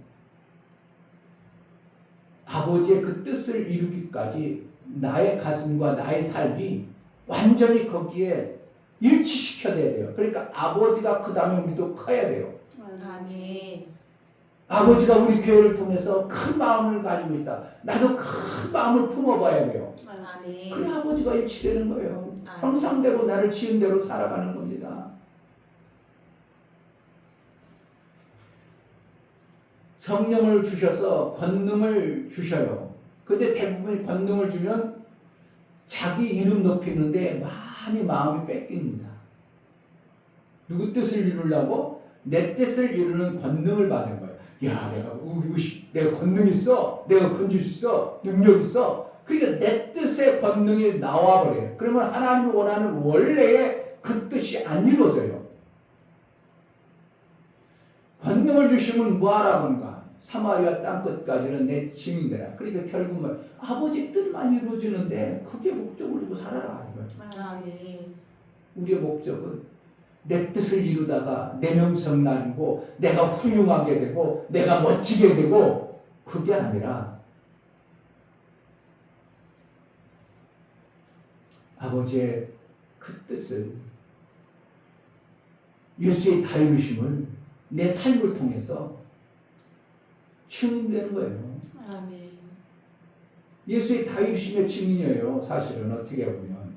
아버지의 그 뜻을 이루기까지 나의 가슴과 나의 삶이 완전히 거기에 일치시켜야 돼요. 그러니까 아버지가 그 다음에 우리도 커야 돼요. 아멘. 아버지가 우리 교회를 통해서 큰 마음을 가지고 있다. 나도 큰 마음을 품어봐야 돼요. 아멘. 그래 아버지가 일치되는 거예요. 아멘. 형상대로 나를 지은 대로 살아가는 겁니다. 성령을 주셔서 권능을 주셔요. 근데 대부분 권능을 주면 자기 이름 높이는데 많이 마음이 뺏깁니다. 누구 뜻을 이루려고? 내 뜻을 이루는 권능을 받는 거예요. 야, 내가 권능 있어. 내가 건질 수 있어. 능력 있어. 그러니까 내 뜻의 권능이 나와버려요. 그러면 하나님이 원하는 원래의 그 뜻이 안 이루어져요. 권능을 주시면 뭐 하라는가? 사마리아 땅끝까지는 내 증인되라. 그러니까 결국은 아버지 뜻만 이루어지는데 그게 목적을 두고 살아라. 아멘. 우리의 목적은 내 뜻을 이루다가 내 명성 나누고 내가 훌륭하게 되고 내가 멋지게 되고 그게 아니라 아버지의 그 뜻을 예수의 다이루심을 내 삶을 통해서 증인되는 거예요. 아멘. 예수의 다이루심의 증인이에요. 사실은 어떻게 보면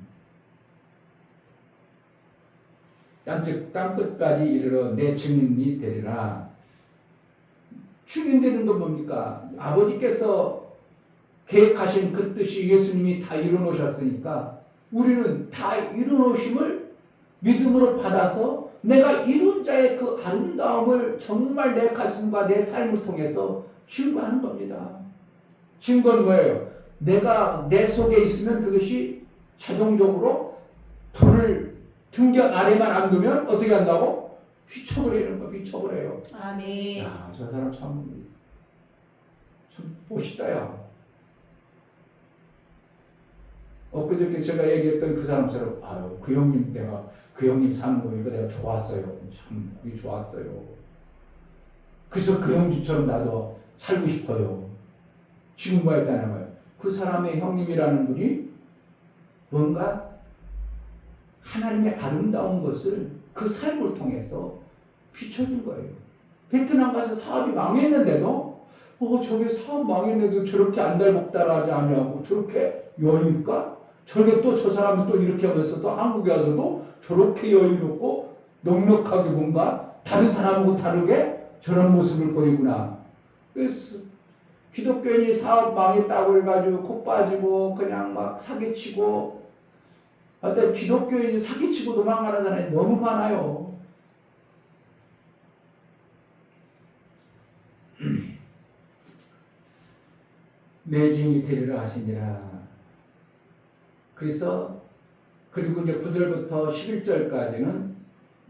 땅끝까지 이르러 내 증인이 되리라. 증인되는 건 뭡니까? 아버지께서 계획하신 그 뜻이 예수님이 다 이루어놓으셨으니까 우리는 다 이루어놓으심을 믿음으로 받아서 내가 이룬 자의 그 아름다움을 정말 내 가슴과 내 삶을 통해서 증거하는 겁니다. 증거는 뭐예요? 내가 내 속에 있으면 그것이 자동적으로 불을 등경 아래만 안 두면 어떻게 한다고? 휘쳐버리는 거 휘쳐버려요. 아멘. 야, 저 사람 참 멋있다, 야. 엊그저께 제가 얘기했던 그 사람처럼, 아유, 그 형님, 내가 그 형님 사는 거 이거 내가 좋았어요. 참, 그게 좋았어요. 그래서 그 형님처럼 나도 살고 싶어요. 지금 뭐 했다는 거예요? 그 사람의 형님이라는 분이 뭔가 하나님의 아름다운 것을 그 삶을 통해서 비춰준 거예요. 베트남 가서 사업이 망했는데도 저게 사업 망했는데도 저렇게 안달복달하지 않냐고 저렇게 여유일까? 저게 또 저 사람이 또 이렇게 하면서 또 한국에 와서도 저렇게 여유롭고 넉넉하게 뭔가 다른 사람하고 다르게 저런 모습을 보이구나. 그래서 기독교인이 사업 망했다고 해가지고 코 빠지고 그냥 막 사기치고 어떤 기독교인이 사기치고 도망가는 사람이 너무 많아요. 내 증인이 되리라 하시니라. 그래서 그리고 이제 9절부터 11절까지는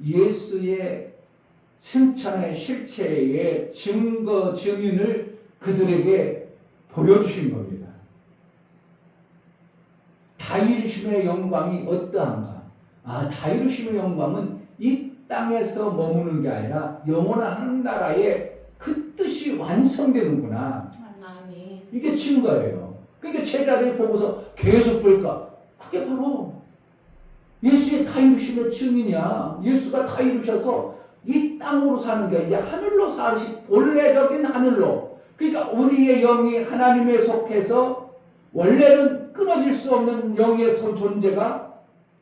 예수의 승천의 실체의 증거 증인을 그들에게 보여주신 겁니다. 다 이루심의 영광이 어떠한가? 다 이루심의 영광은 이 땅에서 머무는 게 아니라 영원한 나라에 그 뜻이 완성되는구나. 아멘. 이게 증거예요. 그러니까 제자들이 보고서 계속 보니까 그게 바로 예수의 다 이루심의 증인이야. 예수가 다 이루셔서 이 땅으로 사는 게 이제 하늘로 본래적인 하늘로. 그러니까 우리의 영이 하나님에 속해서 원래는 끊어질 수 없는 영의 존재가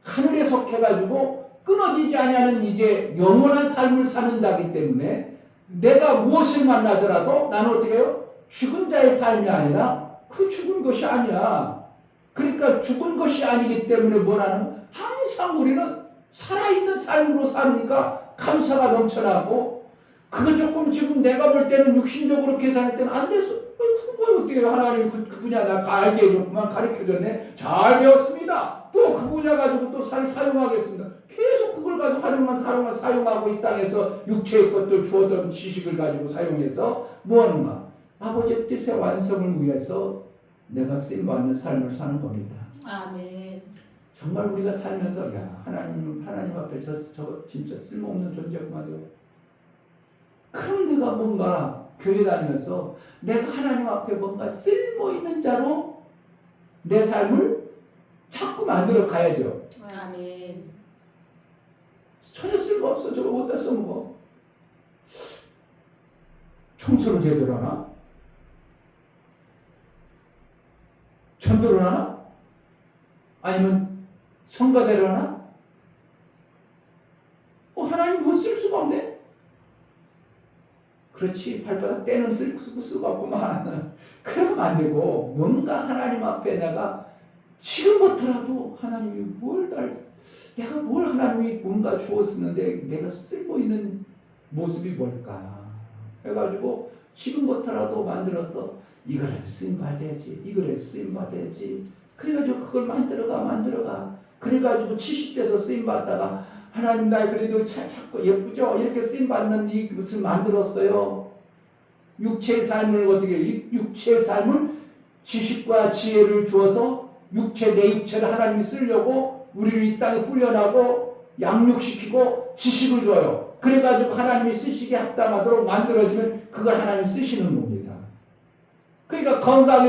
하늘에 속해가지고 끊어지지 아니하는 이제 영원한 삶을 사는 자이기 때문에 내가 무엇을 만나더라도 나는 어떻게 해요? 죽은 자의 삶이 아니라 그 죽은 것이 아니야. 그러니까 죽은 것이 아니기 때문에 뭐라는 항상 우리는 살아있는 삶으로 사니까 감사가 넘쳐나고 그거 조금 지금 내가 볼 때는 육신적으로 계산할 때는 안 됐어. 그거 어떻게 하나님이 그 분야 나 알게 해줬구만 가르쳐줬네. 잘 배웠습니다. 또 그 분야 가지고 또 사용하겠습니다. 계속 그걸 가지고 사용하고 이 땅에서 육체의 것들 주었던 지식을 가지고 사용해서 뭐 하는가? 아버지의 뜻의 완성을 위해서 내가 쓰임받는 삶을 사는 겁니다. 아멘. 정말 우리가 살면서 야 하나님 앞에 저 진짜 쓸모없는 존재구만요. 그럼 내가 뭔가 교회 다니면서 내가 하나님 앞에 뭔가 쓸모있는 자로 내 삶을 자꾸 만들어 가야죠. 아멘. 전혀 쓸모없어. 저거 어디다 써먹어. 청소를 제대로 하나? 전도를 하나? 아니면 성가대를 하나? 하나님 뭐 쓸 수가 없네? 그렇지. 발바닥 떼는 쓸 수가 없구만. 그러면 안 되고 뭔가 하나님 앞에 내가 지금부터라도 하나님이 내가 뭘 하나님이 뭔가 주었었는데 내가 쓸모 있는 모습이 뭘까? 해가지고 지금부터라도 만들어서 이거를 쓰임받아야지. 이거를 쓰임받아야지. 그래가지고 그걸 만들어가. 그래가지고 70대에서 쓰임받다가 하나님 나 그래도 자꾸 예쁘죠? 이렇게 쓰임받는 이 것을 만들었어요. 육체의 삶을 어떻게 육체의 삶을 지식과 지혜를 주어서 내 육체를 하나님이 쓰려고 우리를 이 땅에 훈련하고 양육시키고 지식을 줘요. 그래가지고 하나님이 쓰시기에 합당하도록 만들어지면 그걸 하나님이 쓰시는 겁니다. 그러니까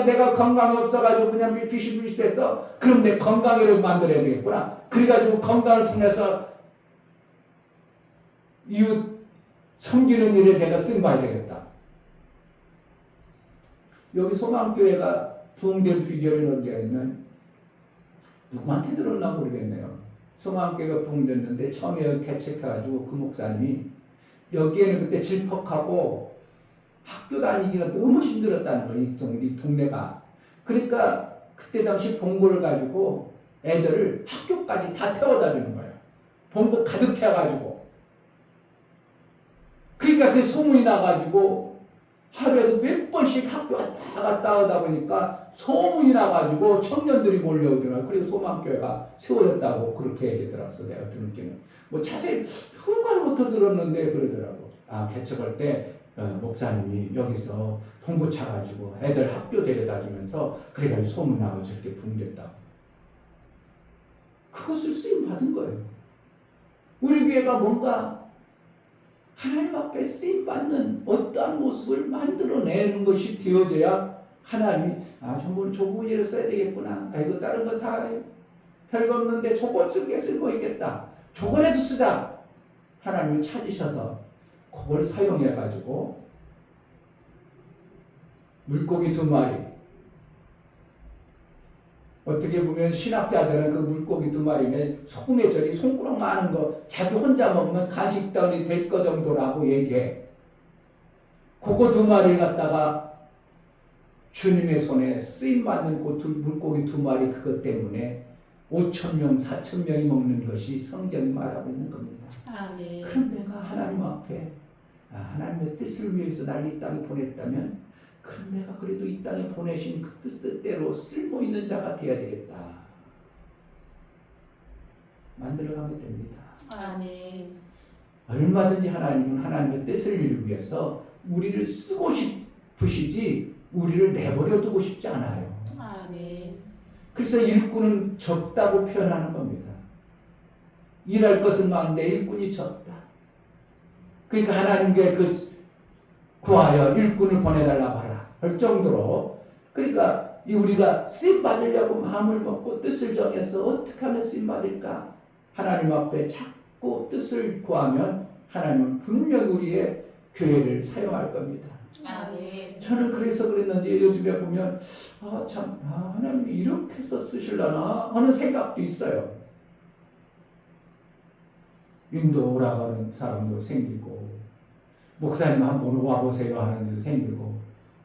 내가 건강이 없어가지고 그냥 비실비실해서 그럼 내 건강이라도 만들어야 되겠구나. 그래가지고 건강을 통해서 이웃 섬기는 일에 내가 쓰임받아야 되겠다. 여기 소망교회가 부흥된 비결은 어디냐면 누구한테 들었나 모르겠네요. 소망교회가 부흥됐는데 처음에 개척해가지고 그 목사님이 여기에는 그때 질퍽하고 학교 다니기가 너무 힘들었다는 거예요. 이 동네가. 그러니까 그때 당시 봉고를 가지고 애들을 학교까지 다 태워다 주는 거예요. 봉고 가득 채워가지고. 그러니까 그 소문이 나가지고 하루에도 몇 번씩 학교 왔다 갔다 하다 보니까 소문이 나가지고 청년들이 몰려오더라고요. 그리고 소망교회가 세워졌다고 그렇게 얘기더라고요. 내가 들은 게는. 뭐 자세히 후반부터 들었는데 그러더라고. 아, 개척할 때 목사님이 여기서 홍보차 가지고 애들 학교 데려다 주면서 그래가지고 소문 나고 저렇게 붕댔다고. 그것을 쓰임 받은 거예요. 우리 교회가 뭔가 하나님 앞에 쓰임받는 어떠한 모습을 만들어내는 것이 되어져야 하나님이 정말 조금 일을 써야 되겠구나. 이거 다른 거 다 별거 없는데 저거 쓰게 쓸모 있겠다. 저거라도 쓰자. 하나님이 찾으셔서 그걸 사용해가지고 물고기 2마리, 어떻게 보면 신학자들은 그 물고기 2마리는 소금에 절이 손가락 많은 거 자기 혼자 먹는 간식덩이 될 거 정도라고 얘기해. 그거 2마리를 갖다가 주님의 손에 쓰임받는 그 물고기 2마리 그것 때문에 5,000명, 4,000명이 먹는 것이 성경이 말하고 있는 겁니다. 아멘. 그럼 내가 하나님 앞에 하나님의 뜻을 위해서 날 이 땅에 보냈다면 그럼 내가 그래도 이 땅에 보내신 그 뜻대로 쓸모 있는 자가 되어야 되겠다. 만들어가면 됩니다. 아멘. 얼마든지 하나님은 하나님의 뜻을 이루기 위해서 우리를 쓰고 싶으시지 우리를 내버려 두고 싶지 않아요. 아멘. 그래서 일꾼은 적다고 표현하는 겁니다. 일할 것은 많은데 일꾼이 적다. 그러니까 하나님께 구하여 일꾼을 보내달라고 하라 할 정도로, 그러니까 우리가 쓰임 받으려고 마음을 먹고 뜻을 정해서 어떻게 하면 쓰임 받을까 하나님 앞에 자꾸 뜻을 구하면 하나님은 분명히 우리의 교회를 사용할 겁니다. 아멘. 저는 그래서 그랬는지 요즘에 보면 하나님이 이렇게 해서 쓰시려나 하는 생각도 있어요. 인도 오라고 하는 사람도 생기고 목사님 한번 와보세요 하는 데도 생기고,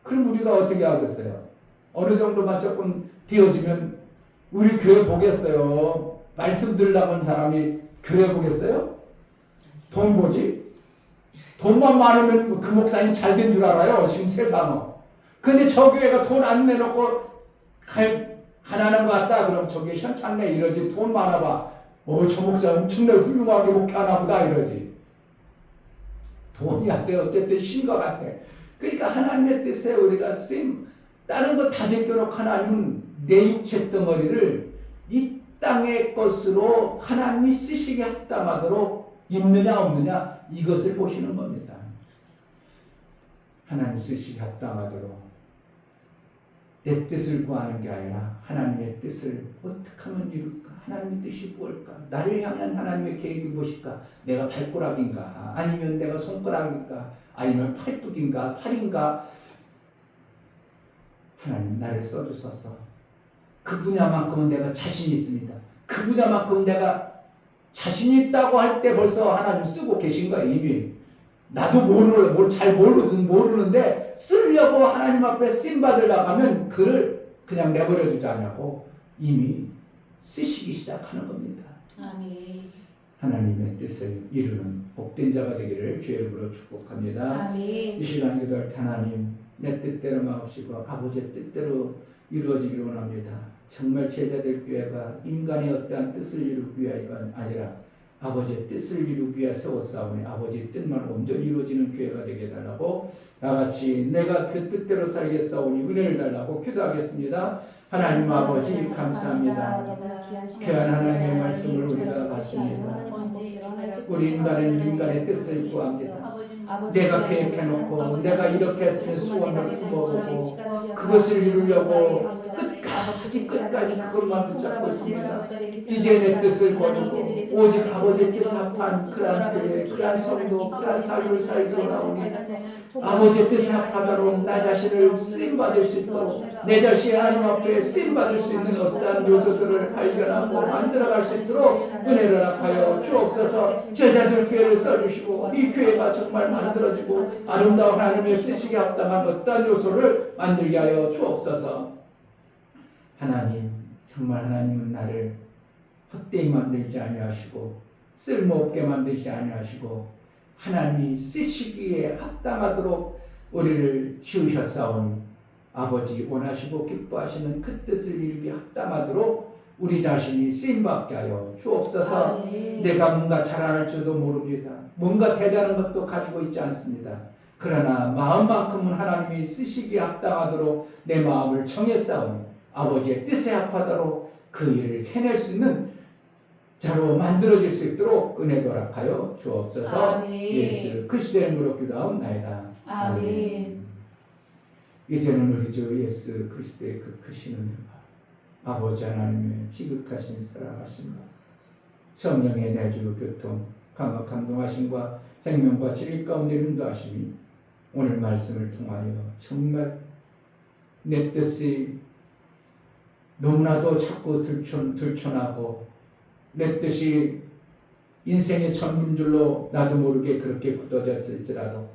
그럼 우리가 어떻게 하겠어요? 어느 정도만 조금 되어지면 우리 교회 보겠어요? 말씀 들라는 사람이 교회 보겠어요? 돈 보지? 돈만 많으면 그 목사님 잘 된 줄 알아요, 지금 세상은. 근데 저 교회가 돈 안 내놓고 가난한 것 같다 그럼 저게 현창내 이러지. 돈 많아봐, 저 목사 엄청나게 훌륭하게 목회하나 보다 이러지. 돈이 안 돼. 어쨌든 신 것 같아. 그러니까 하나님의 뜻에 우리가 다른 거 다 제껴놓고 하나님은 내 육체 덩어리를 이 땅의 것으로 하나님이 쓰시게 합당하도록 있느냐 없느냐 이것을 보시는 겁니다. 하나님 쓰시게 합당하도록 내 뜻을 구하는 게 아니라 하나님의 뜻을 어떻게 하면 이룰까? 하나님의 뜻이 무엇일까? 나를 향한 하나님의 계획이 무엇일까? 내가 발가락인가? 아니면 내가 손가락인가? 아니면 팔뚝인가? 팔인가? 하나님 나를 써주셔서 그 분야만큼은 내가 자신이 있습니다. 그 분야만큼 내가 자신이 있다고 할 때 벌써 하나님 쓰고 계신 거예요. 이미. 나도 잘 모르는데 쓰려고 하나님 앞에 쓰임받으려고 하면 그를 그냥 내버려 두지 않냐고 이미 쓰시기 시작하는 겁니다. 아멘. 하나님의 뜻을 이루는 복된 자가 되기를 주의 이름으로 축복합니다. 아멘. 이 시간 기도할 하나님, 내 뜻대로 마옵시고 아버지의 뜻대로 이루어지기를 원합니다. 정말 제자들 교회가 인간의 어떠한 뜻을 이루기 위하여가 아니라 아버지의 뜻을 이루기 위해 세웠사오니 아버지의 뜻만 온전히 이루어지는 교회가 되게 해달라고, 나같이 내가 그 뜻대로 살겠사오니 은혜를 달라고 기도하겠습니다. 하나님 아버지 감사합니다. 귀한 하나님의 말씀을 우리가 받습니다. 우리 인간은 인간의 뜻을 구합니다. 내가 계획해놓고 내가 이렇게 했으면 수원을 품어보고 그것을 이루려고 끝까지 그것만 붙잡고 있습니다. 이제 내 뜻을 거두고 오직 아버지께서 합한 그러한 교회, 그러한 성도, 그러한 삶을 살기 원하오니 아버지의 뜻에 합하도록 나 자신을 쓰임받을 수 있도록 내 자신이 하나님 앞에 쓰임받을 수 있는 어떠한 요소들을 발견하고 만들어갈 수 있도록 은혜를 허락하여 주옵소서. 제자들 교회를 써주시고 이 교회가 정말 만들어지고 아름다운 하나님의 쓰시기에 합당한 어떠한 요소를 만들게 하여 주옵소서. 하나님, 정말 하나님은 나를 헛되이 만들지 아니하시고 쓸모없게 만들지 아니하시고 하나님이 쓰시기에 합당하도록 우리를 지으셨사온 아버지 원하시고 기뻐하시는 그 뜻을 이루게 합당하도록 우리 자신이 쓰임받게 하여 주옵소서. 아멘. 내가 뭔가 잘할 줄도 모릅니다. 뭔가 대단한 것도 가지고 있지 않습니다. 그러나 마음만큼은 하나님이 쓰시기에 합당하도록 내 마음을 정했사오니 아버지의 뜻에 합하도록 그 일을 해낼 수 있는 자로 만들어질 수 있도록 은혜 도락하여 주옵소서. 아멘. 예수 그리스도의 이름으로 기도하옵나이다. 아멘. 이제는 우리 주 예수 그리스도의 그 크신 은혜와 아버지 하나님의 지극하신 사랑하심과 성령의 내주 교통 감화 감동하심과 생명과 진리 가운데 인도하심이 오늘 말씀을 통하여 정말 내 뜻이 너무나도 자꾸 들춰나고 내 뜻이 인생의 전문줄로 나도 모르게 그렇게 굳어졌을지라도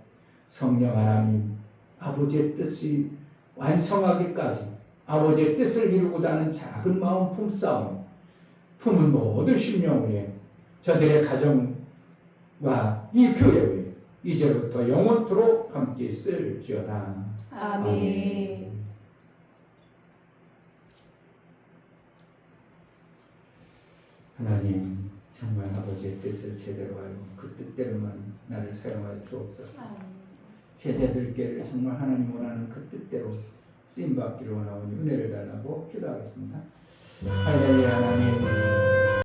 성령 하나님 아버지의 뜻이 완성하기까지 아버지의 뜻을 이루고자 하는 작은 마음 품싸움 품은 모든 심령 위에 저들의 가정과 이 교회 위에 이제부터 영원토록 함께 있을지어다. 아멘. 하나님 정말 아버지의 뜻을 제대로 알고 그 뜻대로만 나를 사용하여 주옵소서. 제자들께 정말 하나님 원하는 그 뜻대로 쓰임받기를 원하오니 은혜를 달라고 기도하겠습니다. 할렐루야. 하나님